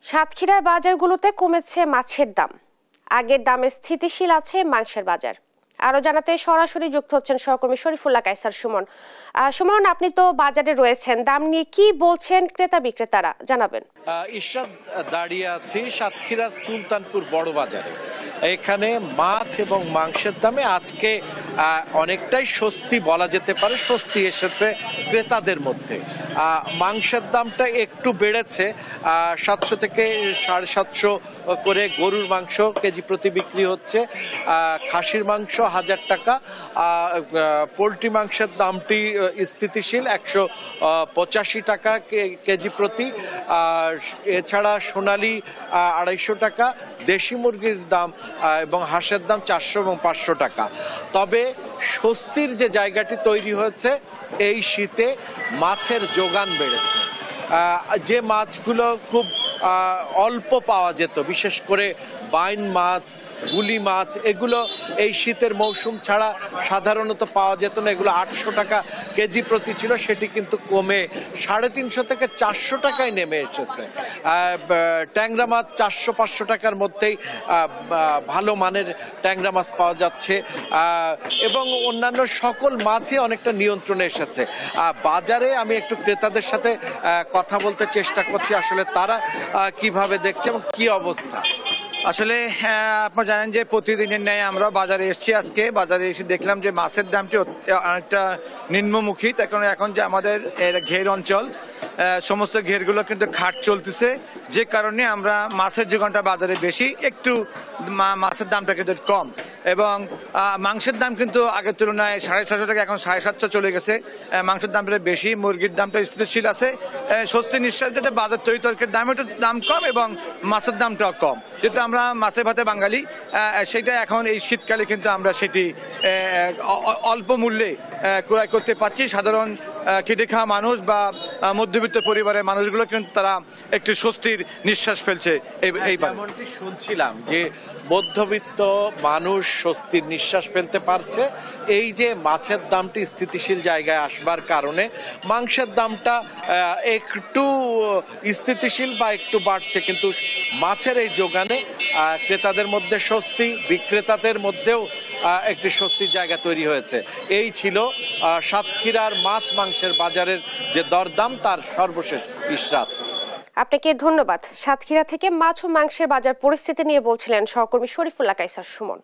সাতক্ষীরার বাজারগুলোতে কমেছে মাছের দাম, আগের দামে স্থিতিশীল আছে মাংসের বাজার। আরো জানাতে সরাসরি যুক্ত হচ্ছেন সহকর্মী শরীফুল্লাহ কায়সার সুমন। সুমন, আপনি তো বাজারে রয়েছেন, দাম নিয়ে কি বলছেন ক্রেতা বিক্রেতারা জানাবেন। ইরশাদ, দাঁড়িয়ে আছি সাতক্ষীরা সুলতানপুর বড় বাজারে। এখানে মাছ এবং মাংসের দামে আজকে অনেকটাই স্বস্তি বলা যেতে পারে, স্বস্তি এসেছে ক্রেতাদের মধ্যে। মাংসের দামটা একটু বেড়েছে, 700 থেকে 750 করে গরুর মাংস কেজি প্রতি বিক্রি হচ্ছে, খাসির মাংস 1000 টাকা, পোলট্রি মাংসের দামটি স্থিতিশীল 185 টাকা কেজি প্রতি। এছাড়া সোনালী 250 টাকা, দেশি মুরগির দাম এবং হাঁসের দাম 400 এবং 500 টাকা। তবে স্বস্তির যে জায়গাটি তৈরি হয়েছে, এই শীতে মাছের যোগান বেড়েছে। যে মাছগুলো খুব অল্প পাওয়া যেত, বিশেষ করে বাইন মাছ, গুলি মাছ, এগুলো এই শীতের মৌসুম ছাড়া সাধারণত পাওয়া যেত না। এগুলো 800 টাকা কেজি প্রতি ছিল, সেটি কিন্তু কমে 350 থেকে 400 টাকায় নেমে এসেছে। ট্যাংরা মাছ 400-500 টাকার মধ্যেই ভালো মানের ট্যাংরা মাছ পাওয়া যাচ্ছে, এবং অন্যান্য সকল মাছই অনেকটা নিয়ন্ত্রণে এসেছে। বাজারে আমি একটু ক্রেতাদের সাথে কথা বলতে চেষ্টা করছি, আসলে তারা কিভাবে দেখছে এবং কি অবস্থা। আসলে আপনারা জানেন যে প্রতিদিনের ন্যায় আমরা বাজারে এসেছি। আজকে বাজারে এসে দেখলাম যে মাছের দামটি অনেকটা নিম্নমুখী। তার কারণে এখন যে আমাদের ঘের অঞ্চল, সমস্ত ঘেরগুলো কিন্তু খাট চলতেছে, যে কারণে আমরা মাছের যোগানটা বাজারে বেশি, একটু মাছের দামটা কিন্তু কম। এবং মাংসের দাম কিন্তু আগের তুলনায় 650 টাকা এখন 750 চলে গেছে। মাংসের দামটা বেশি, মুরগির দামটা স্থিতিশীল আছে। স্বস্তি নিঃশ্বাস যেটা বাজার তৈরি তরকারির দাম কম এবং মাছের দামটাও কম, যেহেতু আমরা মাছে ভাতে বাঙালি, সেটা এখন এই শীতকালে কিন্তু আমরা সেটি অল্প মূল্যে ক্রয় করতে পারছি। সাধারণ খেটে খাওয়া মানুষ বা মধ্যবিত্ত পরিবারের মানুষগুলো কিন্তু তারা একটু স্বস্তির নিঃশ্বাস ফেলছে। এমনটি শুনছিলাম যে মধ্যবিত্ত মানুষ স্বস্তির নিঃশ্বাস ফেলতে পারছে এই যে মাছের দামটি স্থিতিশীল জায়গায় আসবার কারণে। মাংসের দামটা একটু স্থিতিশীল বা একটু বাড়ছে, কিন্তু মাছের এই যোগানে ক্রেতাদের মধ্যে স্বস্তি, বিক্রেতাদের মধ্যেও একটি স্বস্তির জায়গা তৈরি হয়েছে। এই ছিল সাতক্ষীরার মাছ মাংসের বাজারের যে দরদাম, তার সর্বশেষ ইশরাত। আপনাকে ধন্যবাদ। সাতক্ষীরা থেকে মাছ ও মাংসের বাজার পরিস্থিতি নিয়ে বলছিলেন সহকর্মী শরীফুল্লাহ কায়সার সুমন।